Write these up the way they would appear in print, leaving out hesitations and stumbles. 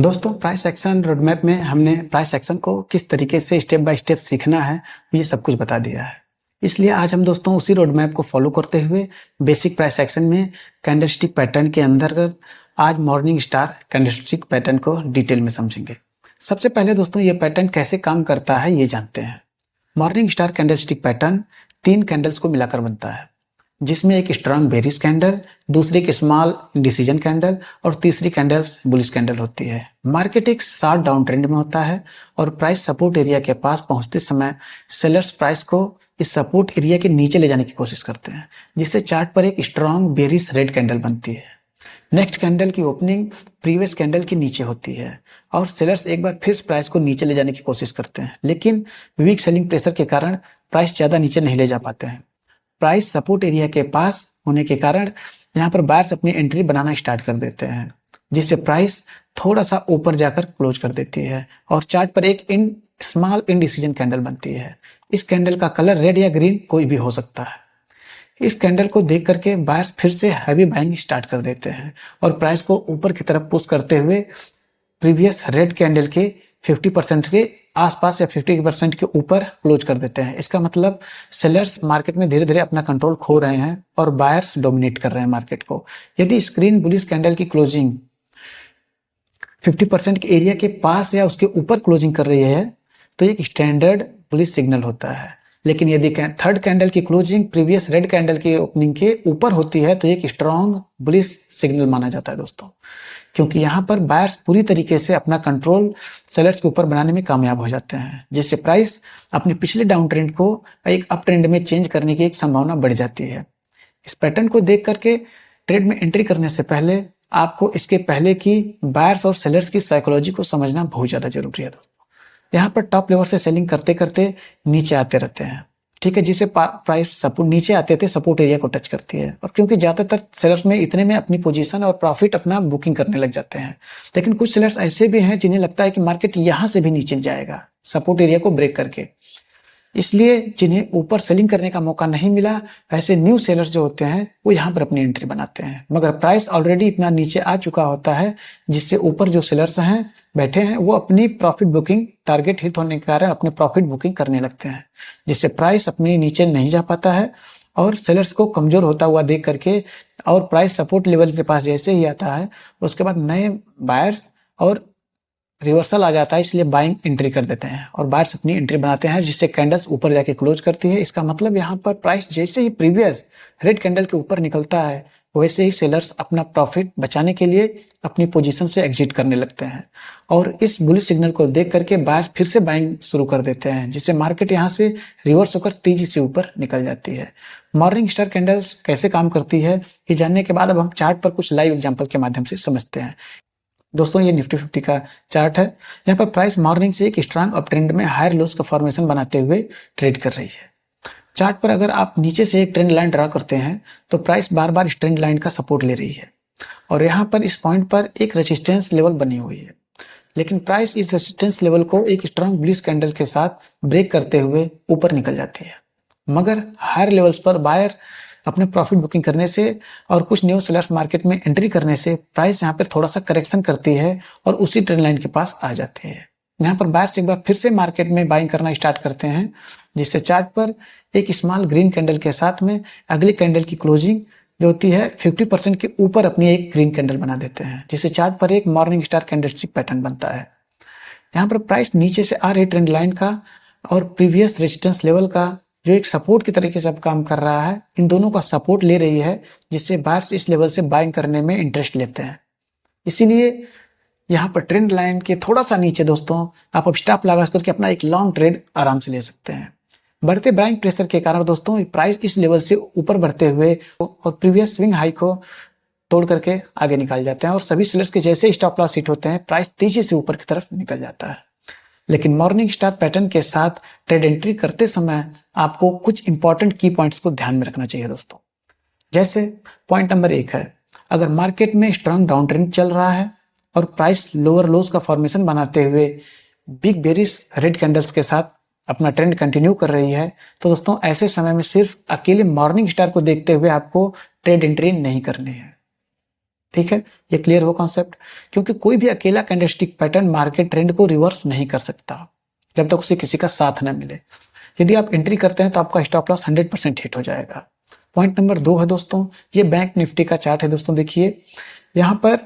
दोस्तों price action roadmap में हमने प्राइस एक्शन को किस तरीके से स्टेप बाय स्टेप सीखना है ये सब कुछ बता दिया है। इसलिए आज हम दोस्तों उसी रोडमैप को फॉलो करते हुए बेसिक प्राइस एक्शन में कैंडलस्टिक पैटर्न के अंतर्गत आज मॉर्निंग स्टार कैंडलस्टिक पैटर्न को डिटेल में समझेंगे। सबसे पहले दोस्तों ये पैटर्न कैसे काम करता है ये जानते हैं। Morning star candlestick pattern 3 candles को मिलाकर बनता है, जिसमें एक स्ट्रांग बेरिश कैंडल, दूसरी एक स्मॉल इंडिसीजन कैंडल और तीसरी कैंडल बुलिश कैंडल होती है। मार्केट एक शार्प डाउन ट्रेंड में होता है और प्राइस सपोर्ट एरिया के पास पहुंचते समय सेलर्स प्राइस को इस सपोर्ट एरिया के नीचे ले जाने की कोशिश करते हैं, जिससे चार्ट पर एक स्ट्रांग बेरिश रेड कैंडल बनती है। नेक्स्ट कैंडल की ओपनिंग प्रीवियस कैंडल के नीचे होती है और सेलर्स एक बार फिर प्राइस को नीचे ले जाने की कोशिश करते हैं, लेकिन वीक सेलिंग प्रेशर के कारण प्राइस ज्यादा नीचे नहीं ले जा पाते हैं। प्राइस सपोर्ट एरिया के पास होने के कारण यहाँ पर बायर्स अपनी एंट्री बनाना स्टार्ट कर देते हैं, जिससे प्राइस थोड़ा सा ऊपर जाकर क्लोज कर देती है और चार्ट पर एक स्मॉल इंडिसीजन कैंडल बनती है। इस कैंडल का कलर रेड या ग्रीन कोई भी हो सकता है। इस कैंडल को देख करके बायर्स फिर से हैवी बाइंग स्टार्ट कर देते हैं और प्राइस को ऊपर की तरफ पुश करते हुए प्रीवियस रेड कैंडल के 50% के आसपास या 50% के ऊपर क्लोज कर देते हैं। इसका मतलब सेलर्स मार्केट में धीरे धीरे अपना कंट्रोल खो रहे हैं और बायर्स डोमिनेट कर रहे हैं मार्केट को। यदि स्क्रीन बुलिश कैंडल की क्लोजिंग 50% के एरिया के पास या उसके ऊपर क्लोजिंग कर रही है तो एक स्टैंडर्ड बुलिश सिग्नल होता है, लेकिन यदि थर्ड कैंडल की क्लोजिंग प्रीवियस रेड कैंडल की ओपनिंग के ऊपर होती है तो एक स्ट्रॉन्ग बुलिश सिग्नल माना जाता है दोस्तों, क्योंकि यहाँ पर बायर्स पूरी तरीके से अपना कंट्रोल सेलर्स के ऊपर बनाने में कामयाब हो जाते हैं, जिससे प्राइस अपने पिछले डाउन ट्रेंड को एक अप ट्रेंड में चेंज करने की एक संभावना बढ़ जाती है। इस पैटर्न को देख करके ट्रेड में एंट्री करने से पहले आपको इसके पहले की बायर्स और सेलर्स की साइकोलॉजी को समझना बहुत ज्यादा जरूरी है दोस्तों। यहाँ पर टॉप लेवल से सेलिंग करते करते नीचे आते रहते हैं, ठीक है, जिससे प्राइस सपोर्ट नीचे आते थे सपोर्ट एरिया को टच करती है और क्योंकि ज्यादातर सेलर्स में इतने में अपनी पोजीशन और प्रॉफिट अपना बुकिंग करने लग जाते हैं, लेकिन कुछ सेलर्स ऐसे भी हैं जिन्हें लगता है कि मार्केट यहां से भी नीचे जाएगा सपोर्ट एरिया को ब्रेक करके, इसलिए जिन्हें ऊपर सेलिंग करने का मौका नहीं मिला ऐसे न्यू सेलर्स जो होते हैं वो यहाँ पर अपनी एंट्री बनाते हैं, मगर प्राइस ऑलरेडी इतना नीचे आ चुका होता है जिससे ऊपर जो सेलर्स हैं बैठे हैं वो अपनी प्रॉफिट बुकिंग टारगेट हिट होने के कारण अपने प्रॉफिट बुकिंग करने लगते हैं, जिससे प्राइस अपने नीचे नहीं जा पाता है और सेलर्स को कमजोर होता हुआ देख करके और प्राइस सपोर्ट लेवल के पास जैसे ही आता है उसके बाद नए बायर्स और रिवर्सल आ जाता है, इसलिए बाइंग एंट्री कर देते हैं और बायर्स अपनी एंट्री बनाते हैं, जिससे कैंडल्स ऊपर जाके क्लोज करती है। इसका मतलब यहाँ पर प्राइस जैसे ही प्रीवियस रेड कैंडल के ऊपर निकलता है वैसे ही सेलर्स अपना प्रॉफिट बचाने के लिए अपनी पोजीशन से एग्जिट करने लगते हैं और इस बुलिश सिग्नल को देख करके बायर्स फिर से बाइंग शुरू कर देते हैं, जिससे मार्केट यहाँ से रिवर्स होकर तेजी से ऊपर निकल जाती है। मॉर्निंग स्टार कैंडल्स कैसे काम करती है ये जानने के बाद अब हम चार्ट पर कुछ लाइव एग्जाम्पल के माध्यम से समझते हैं। दोस्तों ये निफ्टी 50 का चार्ट है। यहाँ पर प्राइस मॉर्निंग से एक स्ट्रांग अप ट्रेंड में हायर लोज का फॉर्मेशन बनाते हुए ट्रेड कर रही है। चार्ट पर अगर आप नीचे से एक ट्रेंड लाइन ड्रा करते हैं तो प्राइस बार बार इस ट्रेंड लाइन का सपोर्ट ले रही है और यहाँ पर इस पॉइंट पर एक रेजिस्टेंस लेवल बनी हुई है, लेकिन प्राइस इस रेजिस्टेंस लेवल को एक स्ट्रांग बुलिश कैंडल के साथ ब्रेक करते हुए ऊपर निकल जाती है, मगर हायर लेवल्स पर बायर अपने प्रॉफिट बुकिंग करने से और कुछ न्यू सेलर्स मार्केट में एंट्री करने से प्राइस यहाँ पर थोड़ा सा करेक्शन करती है और उसी ट्रेंड लाइन के पास आ जाती है। यहाँ पर बायर्स एक बार फिर से मार्केट में बाइंग करना स्टार्ट करते हैं, जिससे चार्ट पर एक स्मॉल ग्रीन कैंडल के साथ में अगली कैंडल की क्लोजिंग जो होती है 50% के ऊपर अपनी एक ग्रीन कैंडल बना देते हैं, जिससे चार्ट पर एक मॉर्निंग स्टार कैंडलस्टिक पैटर्न बनता है। यहाँ पर प्राइस नीचे से आ रही ट्रेंड लाइन का और प्रीवियस रेजिस्टेंस लेवल का जो एक सपोर्ट की तरीके से अब काम कर रहा है, इन दोनों का सपोर्ट ले रही है, जिससे बायर्स इस लेवल से बाइंग करने में इंटरेस्ट लेते हैं। इसीलिए यहाँ पर ट्रेंड लाइन के थोड़ा सा नीचे दोस्तों आप अब स्टॉप लगा करके अपना एक लॉन्ग ट्रेड आराम से ले सकते हैं। बढ़ते बाइंग प्रेशर के कारण दोस्तों प्राइस इस लेवल से ऊपर बढ़ते हुए और प्रीवियस स्विंग हाई को तोड़ करके आगे निकल जाते हैं और सभी सेलर्स के जैसे स्टॉप लॉस हिट होते हैं प्राइस तेजी से ऊपर की तरफ निकल जाता है। लेकिन मॉर्निंग स्टार पैटर्न के साथ ट्रेड एंट्री करते समय आपको कुछ इंपॉर्टेंट की पॉइंट्स को ध्यान में रखना चाहिए दोस्तों। जैसे पॉइंट नंबर 1 है, अगर मार्केट में स्ट्रांग डाउन ट्रेंड चल रहा है और प्राइस लोअर लोज का फॉर्मेशन बनाते हुए बिग बेरिश रेड कैंडल्स के साथ अपना ट्रेंड कंटिन्यू कर रही है तो दोस्तों ऐसे समय में सिर्फ अकेले मॉर्निंग स्टार को देखते हुए आपको ट्रेड एंट्री नहीं करनी है। ठीक है, ये क्लियर हो कॉन्सेप्ट। क्योंकि कोई भी अकेला कैंडलस्टिक पैटर्न मार्केट ट्रेंड को रिवर्स नहीं कर सकता जब तक उसे किसी का साथ न मिले। यदि आप एंट्री करते हैं तो आपका स्टॉप लॉस 100% हिट हो जाएगा। पॉइंट नंबर 2 है दोस्तों, ये बैंक निफ्टी का चार्ट है दोस्तों। देखिए यहाँ पर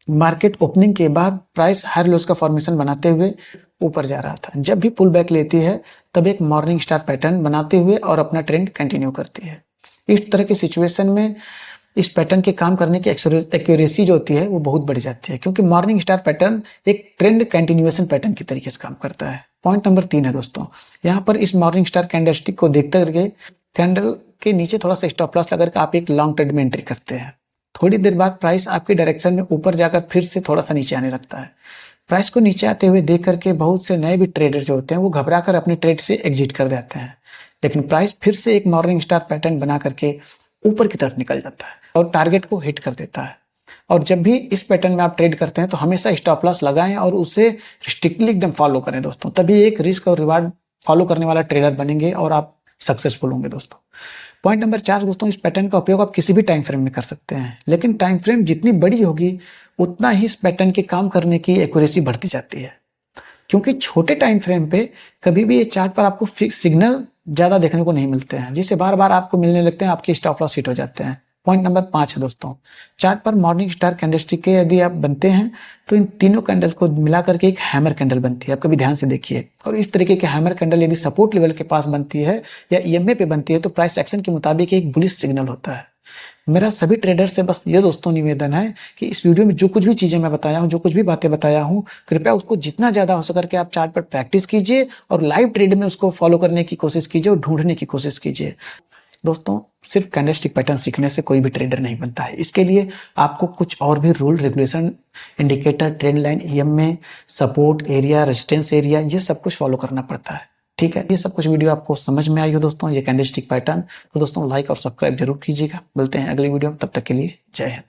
मार्केट ओपनिंग के बाद प्राइस हायर लोज का फॉर्मेशन बनाते हुए ऊपर जा रहा था। जब भी पुल बैक लेती है तब एक मॉर्निंग स्टार पैटर्न बनाते हुए और अपना ट्रेंड कंटिन्यू करती है। इस तरह की सिचुएशन में इस पैटर्न के काम करने की एक्यूरेसी जो होती है वो बहुत बढ़ जाती है, क्योंकि मॉर्निंग स्टार पैटर्न एक ट्रेंड कंटिन्यूएशन पैटर्न की तरीके से काम करता है। पॉइंट नंबर 3 है दोस्तों, यहाँ पर इस मॉर्निंग स्टार कैंडलस्टिक को देखते करके कैंडल के नीचे थोड़ा सा स्टॉप लॉस लगाकर आप एक लॉन्ग ट्रेड में एंट्री करते हैं। थोड़ी देर बाद प्राइस आपकी डायरेक्शन में ऊपर जाकर फिर से थोड़ा सा नीचे आने लगता है। प्राइस को नीचे आते हुए देख करके बहुत से नए भी ट्रेडर जो होते हैं वो घबरा कर अपने ट्रेड से एग्जिट कर देते हैं, लेकिन प्राइस फिर से एक मॉर्निंग स्टार पैटर्न बना करके ऊपर की तरफ निकल जाता है और टारगेट को हिट कर देता है। और जब भी इस पैटर्न में आप ट्रेड करते हैं तो हमेशा स्टॉप लॉस लगाएं और उसे स्ट्रिक्टली एकदम फॉलो करें दोस्तों, तभी एक रिस्क और रिवार्ड फॉलो करने वाला ट्रेडर बनेंगे और आप सक्सेसफुल होंगे दोस्तों। पॉइंट नंबर 4 दोस्तों, इस पैटर्न का उपयोग आप किसी भी टाइम फ्रेम में कर सकते हैं, लेकिन टाइम फ्रेम जितनी बड़ी होगी उतना ही इस पैटर्न के काम करने की एक्यूरेसी बढ़ती जाती है। क्योंकि छोटे टाइम फ्रेम पे कभी भी ये चार्ट पर आपको फिक्स सिग्नल ज्यादा देखने को नहीं मिलते हैं, जिससे बार बार आपको मिलने लगते हैं, आपके स्टॉप लॉस हिट हो जाते हैं। पॉइंट नंबर 5 है दोस्तों, चार्ट पर मॉर्निंग स्टार कैंडलस्टिक के यदि आप बनते हैं तो इन तीनों कैंडल को मिला करके एक हैमर कैंडल बनती है। आप कभी ध्यान से देखिए, और इस तरीके के हैमर कैंडल यदि सपोर्ट लेवल के पास बनती है या ईएमए पे बनती है तो प्राइस एक्शन के मुताबिक एक बुलिश सिग्नल होता है। मेरा सभी ट्रेडर से बस ये दोस्तों निवेदन है कि इस वीडियो में जो कुछ भी चीजें मैं बताया हूँ, जो कुछ भी बातें बताया हूँ, कृपया उसको जितना ज्यादा हो सके आप चार्ट पर प्रैक्टिस कीजिए और लाइव ट्रेड में उसको फॉलो करने की कोशिश कीजिए और ढूंढने की कोशिश कीजिए। दोस्तों सिर्फ कैंडलस्टिक पैटर्न सीखने से कोई भी ट्रेडर नहीं बनता है, इसके लिए आपको कुछ और भी rule regulation, indicator, trend line, EMA, support area, resistance area, ये सब कुछ फॉलो करना पड़ता है। ठीक है, ये सब कुछ वीडियो आपको समझ में आई हो दोस्तों, ये कैंडलस्टिक पैटर्न, तो दोस्तों लाइक और सब्सक्राइब जरूर कीजिएगा। मिलते हैं अगली वीडियो में, तब तक के लिए जय हिंद।